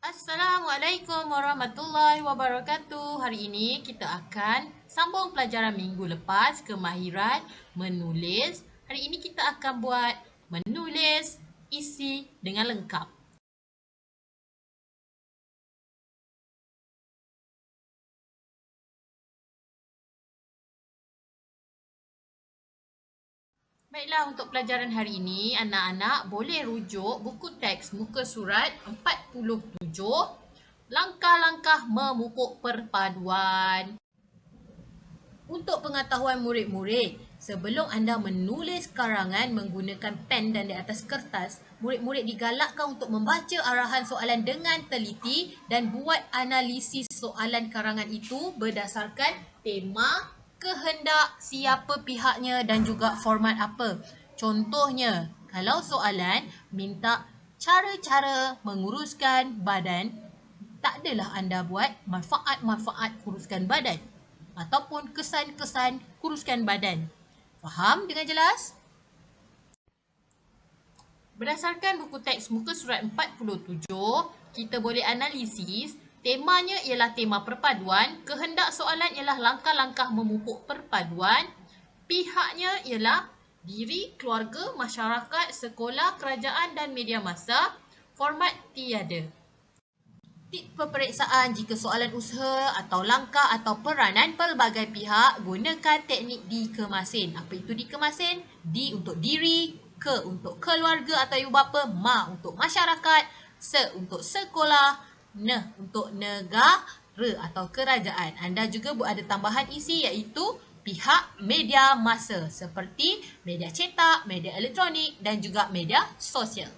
Assalamualaikum warahmatullahi wabarakatuh. Hari ini kita akan sambung pelajaran minggu lepas, kemahiran menulis. Hari ini kita akan buat menulis isi dengan lengkap. Baiklah, untuk pelajaran hari ini, anak-anak boleh rujuk buku teks muka surat 47, langkah-langkah memupuk perpaduan. Untuk pengetahuan murid-murid, sebelum anda menulis karangan menggunakan pen dan di atas kertas, murid-murid digalakkan untuk membaca arahan soalan dengan teliti dan buat analisis soalan karangan itu berdasarkan tema, kehendak, siapa pihaknya dan juga format apa. Contohnya, kalau soalan minta cara-cara menguruskan badan, tak adalah anda buat manfaat-manfaat kuruskan badan ataupun kesan-kesan kuruskan badan. Faham dengan jelas? Berdasarkan buku teks muka surat 47, kita boleh analisis. Temanya ialah tema perpaduan, kehendak soalan ialah langkah-langkah memupuk perpaduan, pihaknya ialah diri, keluarga, masyarakat, sekolah, kerajaan dan media massa, format tiada. Tip peperiksaan jika soalan usaha atau langkah atau peranan pelbagai pihak, gunakan teknik dikemasin. Apa itu dikemasin? D untuk diri, ke untuk keluarga atau ibu bapa, ma untuk masyarakat, se untuk sekolah, ne untuk negara atau kerajaan. Anda juga ada tambahan isi iaitu pihak media massa seperti media cetak, media elektronik dan juga media sosial.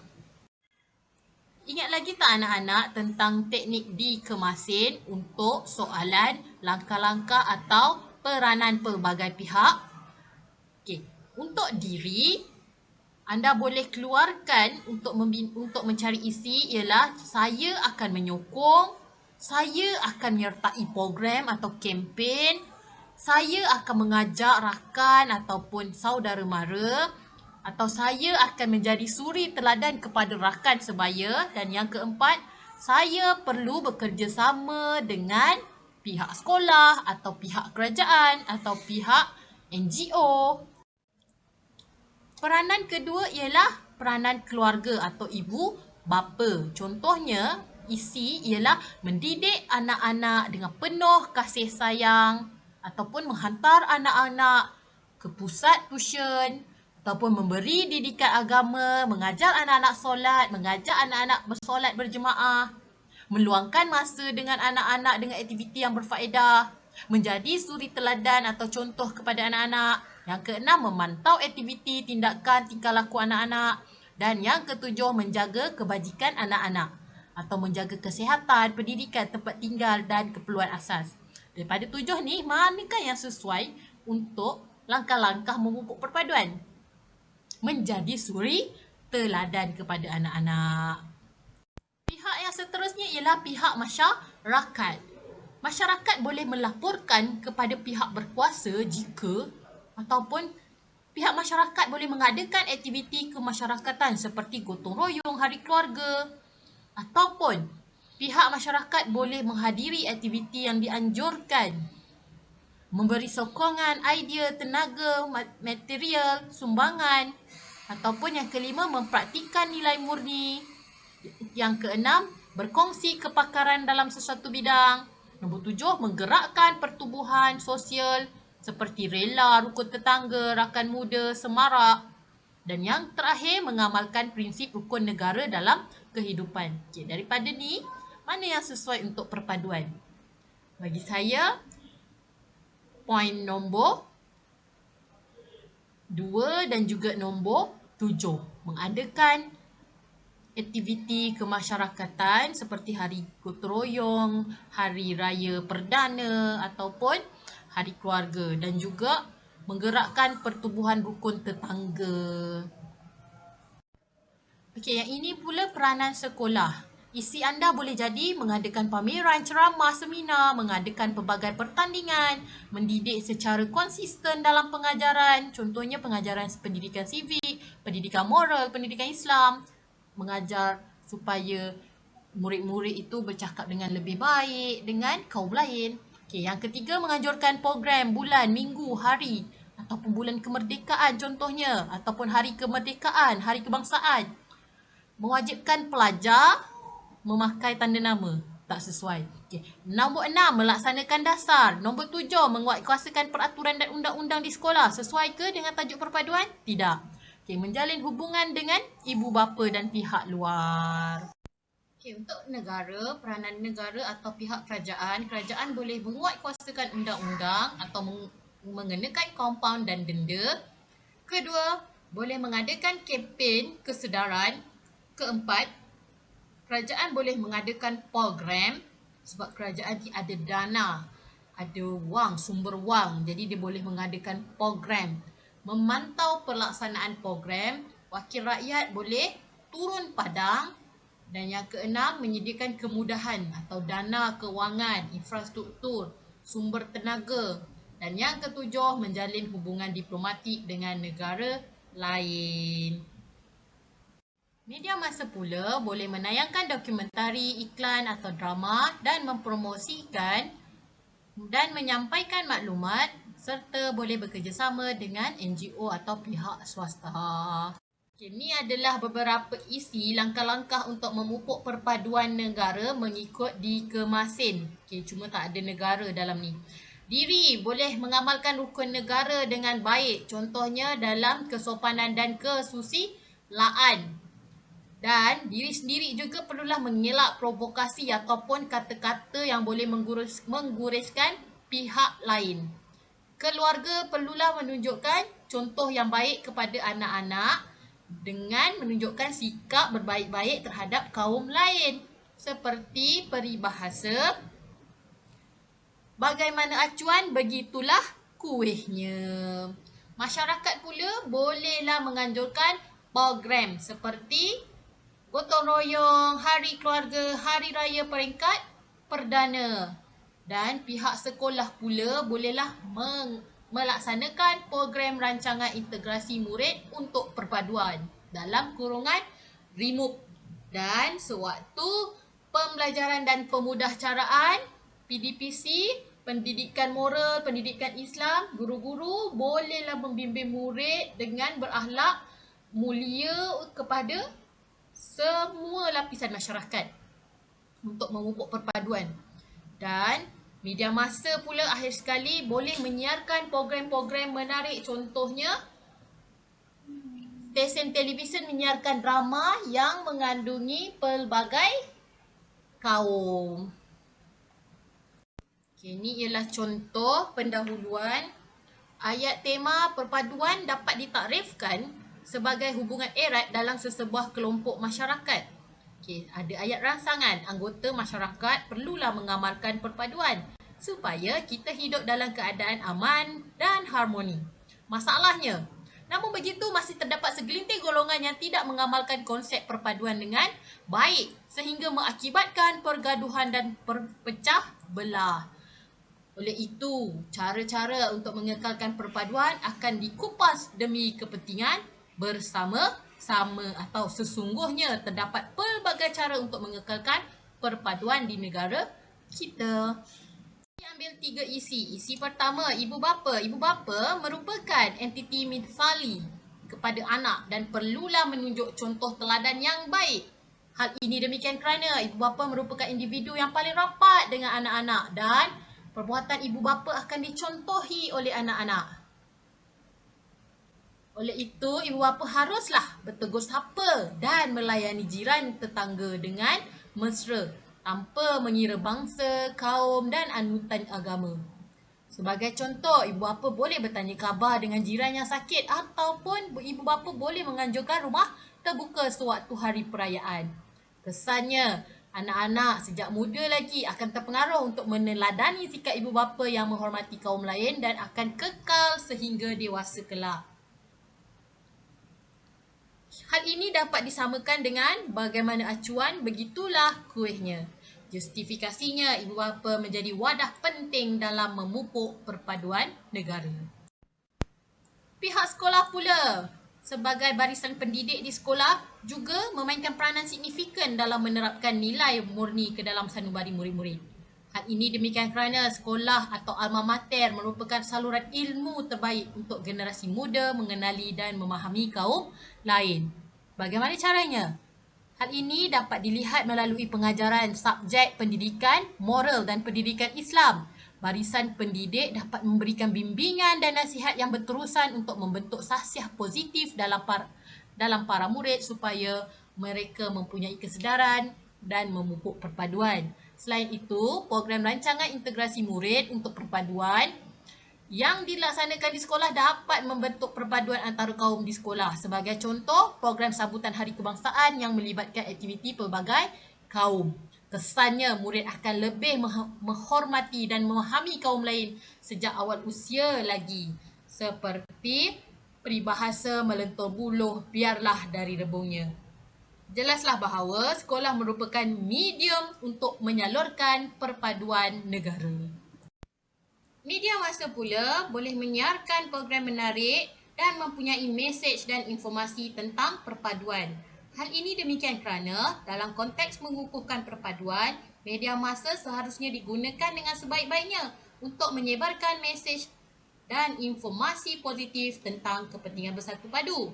Ingat lagi tak anak-anak tentang teknik dikemasin untuk soalan, langkah-langkah atau peranan pelbagai pihak? Okey, untuk diri, anda boleh keluarkan untuk mencari isi ialah saya akan menyokong, saya akan menyertai program atau kempen, saya akan mengajak rakan ataupun saudara mara, atau saya akan menjadi suri teladan kepada rakan sebaya, dan yang keempat, saya perlu bekerjasama dengan pihak sekolah atau pihak kerajaan atau pihak NGO. Peranan kedua ialah peranan keluarga atau ibu bapa. Contohnya, isi ialah mendidik anak-anak dengan penuh kasih sayang ataupun menghantar anak-anak ke pusat tuition ataupun memberi didikan agama, mengajar anak-anak solat, mengajar anak-anak bersolat berjemaah, meluangkan masa dengan anak-anak dengan aktiviti yang berfaedah, menjadi suri teladan atau contoh kepada anak-anak. Yang keenam, memantau aktiviti, tindakan, tingkah laku anak-anak. Dan yang ketujuh, menjaga kebajikan anak-anak atau menjaga kesihatan, pendidikan, tempat tinggal dan keperluan asas. Daripada tujuh ni, manakah yang sesuai untuk langkah-langkah memupuk perpaduan? Menjadi suri teladan kepada anak-anak. Pihak yang seterusnya ialah pihak masyarakat. Masyarakat boleh melaporkan kepada pihak berkuasa jika ataupun pihak masyarakat boleh mengadakan aktiviti kemasyarakatan seperti gotong royong hari keluarga, ataupun pihak masyarakat boleh menghadiri aktiviti yang dianjurkan, memberi sokongan, idea, tenaga, material, sumbangan, ataupun yang kelima, mempraktikkan nilai murni. Yang keenam, berkongsi kepakaran dalam sesuatu bidang. Nombor tujuh, menggerakkan pertubuhan sosial seperti rela, rukun tetangga, rakan muda, semarak. Dan yang terakhir, mengamalkan prinsip rukun negara dalam kehidupan. Okey, daripada ni, mana yang sesuai untuk perpaduan? Bagi saya, poin nombor 2 dan juga nombor 7. Mengadakan aktiviti kemasyarakatan seperti hari gotong royong, hari raya perdana ataupun hari keluarga, dan juga menggerakkan pertubuhan rukun tetangga. Okey, yang ini pula peranan sekolah. Isi anda boleh jadi mengadakan pameran, ceramah, seminar, mengadakan pelbagai pertandingan, mendidik secara konsisten dalam pengajaran, contohnya pengajaran pendidikan sivik, pendidikan moral, pendidikan Islam, mengajar supaya murid-murid itu bercakap dengan lebih baik dengan kaum lain. Okey, yang ketiga menganjurkan program bulan, minggu, hari ataupun bulan kemerdekaan contohnya ataupun hari kemerdekaan, hari kebangsaan. Mewajibkan pelajar memakai tanda nama tak sesuai. Okey, nombor 6 melaksanakan dasar. Nombor 7 menguatkuasakan peraturan dan undang-undang di sekolah. Sesuai ke dengan tajuk perpaduan? Tidak. Okey, menjalin hubungan dengan ibu bapa dan pihak luar. Okay, untuk negara, peranan negara atau pihak kerajaan, kerajaan boleh menguatkuasakan undang-undang atau mengenakan kompaun dan denda. Kedua, boleh mengadakan kempen kesedaran. Keempat, kerajaan boleh mengadakan program sebab kerajaan ada dana, ada wang, sumber wang. Jadi dia boleh mengadakan program. Memantau pelaksanaan program, wakil rakyat boleh turun padang. Dan yang keenam, menyediakan kemudahan atau dana kewangan, infrastruktur, sumber tenaga. Dan yang ketujuh, menjalin hubungan diplomatik dengan negara lain. Media masa pula boleh menayangkan dokumentari, iklan atau drama dan mempromosikan dan menyampaikan maklumat serta boleh bekerjasama dengan NGO atau pihak swasta. Ini adalah beberapa isi langkah-langkah untuk memupuk perpaduan negara mengikut dikemasin. Cuma tak ada negara dalam ni. Diri boleh mengamalkan rukun negara dengan baik. Contohnya dalam kesopanan dan kesusilaan. Dan diri sendiri juga perlulah mengelak provokasi ataupun kata-kata yang boleh mengguriskan pihak lain. Keluarga perlulah menunjukkan contoh yang baik kepada anak-anak dengan menunjukkan sikap berbaik-baik terhadap kaum lain. Seperti peribahasa, bagaimana acuan, begitulah kuihnya. Masyarakat pula bolehlah menganjurkan program seperti gotong royong, hari keluarga, hari raya peringkat perdana. Dan pihak sekolah pula bolehlah melaksanakan program rancangan integrasi murid untuk perpaduan dalam kurungan remove. Dan sewaktu pembelajaran dan pemudahcaraan PDPC, pendidikan moral, pendidikan Islam, guru-guru bolehlah membimbing murid dengan berakhlak mulia kepada semua lapisan masyarakat untuk memupuk perpaduan. Dan media masa pula akhir sekali boleh menyiarkan program-program menarik. Contohnya, stesen televisyen menyiarkan drama yang mengandungi pelbagai kaum. Ini ialah contoh pendahuluan. Ayat tema perpaduan dapat ditakrifkan sebagai hubungan erat dalam sesebuah kelompok masyarakat. Ada ayat rangsangan, anggota masyarakat perlulah mengamalkan perpaduan supaya kita hidup dalam keadaan aman dan harmoni. Masalahnya, namun begitu masih terdapat segelintir golongan yang tidak mengamalkan konsep perpaduan dengan baik sehingga mengakibatkan pergaduhan dan perpecah belah. Oleh itu, cara-cara untuk mengekalkan perpaduan akan dikupas demi kepentingan bersama-sama atau sesungguhnya terdapat pelbagai cara untuk mengekalkan perpaduan di negara kita. Kita ambil 3 isi. Isi pertama, ibu bapa. Ibu bapa merupakan entiti misali kepada anak dan perlulah menunjuk contoh teladan yang baik. Hal ini demikian kerana ibu bapa merupakan individu yang paling rapat dengan anak-anak dan perbuatan ibu bapa akan dicontohi oleh anak-anak. Oleh itu, ibu bapa haruslah bertegur sapa dan melayani jiran tetangga dengan mesra tanpa mengira bangsa, kaum dan anutan agama. Sebagai contoh, ibu bapa boleh bertanya khabar dengan jiran yang sakit ataupun ibu bapa boleh menganjurkan rumah terbuka sewaktu hari perayaan. Kesannya, anak-anak sejak muda lagi akan terpengaruh untuk meneladani sikap ibu bapa yang menghormati kaum lain dan akan kekal sehingga dewasa kelak. Hal ini dapat disamakan dengan bagaimana acuan, begitulah kuihnya. Justifikasinya, ibu bapa menjadi wadah penting dalam memupuk perpaduan negara. Pihak sekolah pula sebagai barisan pendidik di sekolah juga memainkan peranan signifikan dalam menerapkan nilai murni ke dalam sanubari murid-murid. Hal ini demikian kerana sekolah atau alma mater merupakan saluran ilmu terbaik untuk generasi muda mengenali dan memahami kaum lain. Bagaimana caranya? Hal ini dapat dilihat melalui pengajaran subjek pendidikan, moral dan pendidikan Islam. Barisan pendidik dapat memberikan bimbingan dan nasihat yang berterusan untuk membentuk sahsiah positif dalam para murid supaya mereka mempunyai kesedaran dan memupuk perpaduan. Selain itu, program rancangan integrasi murid untuk perpaduan yang dilaksanakan di sekolah dapat membentuk perpaduan antara kaum di sekolah. Sebagai contoh, program sambutan Hari Kebangsaan yang melibatkan aktiviti pelbagai kaum. Kesannya, murid akan lebih menghormati dan memahami kaum lain sejak awal usia lagi. Seperti peribahasa melentur buluh, biarlah dari rebungnya. Jelaslah bahawa sekolah merupakan medium untuk menyalurkan perpaduan negara. Media massa pula boleh menyiarkan program menarik dan mempunyai mesej dan informasi tentang perpaduan. Hal ini demikian kerana dalam konteks mengukuhkan perpaduan, media massa seharusnya digunakan dengan sebaik-baiknya untuk menyebarkan mesej dan informasi positif tentang kepentingan bersatu padu.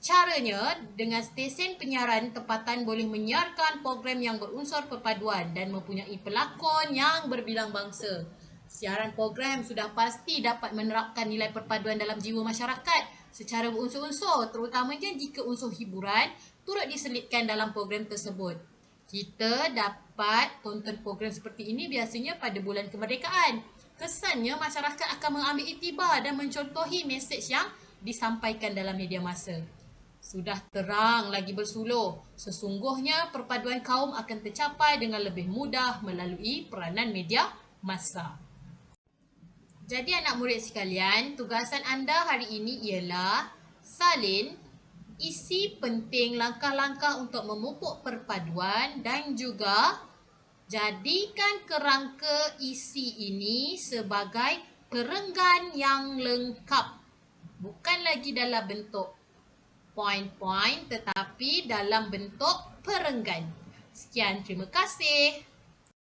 Caranya, dengan stesen penyiaran tempatan boleh menyiarkan program yang berunsur perpaduan dan mempunyai pelakon yang berbilang bangsa. Siaran program sudah pasti dapat menerapkan nilai perpaduan dalam jiwa masyarakat secara berunsur-unsur, terutamanya jika unsur hiburan turut diselitkan dalam program tersebut. Kita dapat tonton program seperti ini biasanya pada bulan kemerdekaan. Kesannya masyarakat akan mengambil iktibar dan mencontohi mesej yang disampaikan dalam media massa. Sudah terang lagi bersuluh, sesungguhnya perpaduan kaum akan tercapai dengan lebih mudah melalui peranan media massa. Jadi anak murid sekalian, tugasan anda hari ini ialah salin isi penting langkah-langkah untuk memupuk perpaduan dan juga jadikan kerangka isi ini sebagai perenggan yang lengkap. Bukan lagi dalam bentuk poin-poin tetapi dalam bentuk perenggan. Sekian, terima kasih.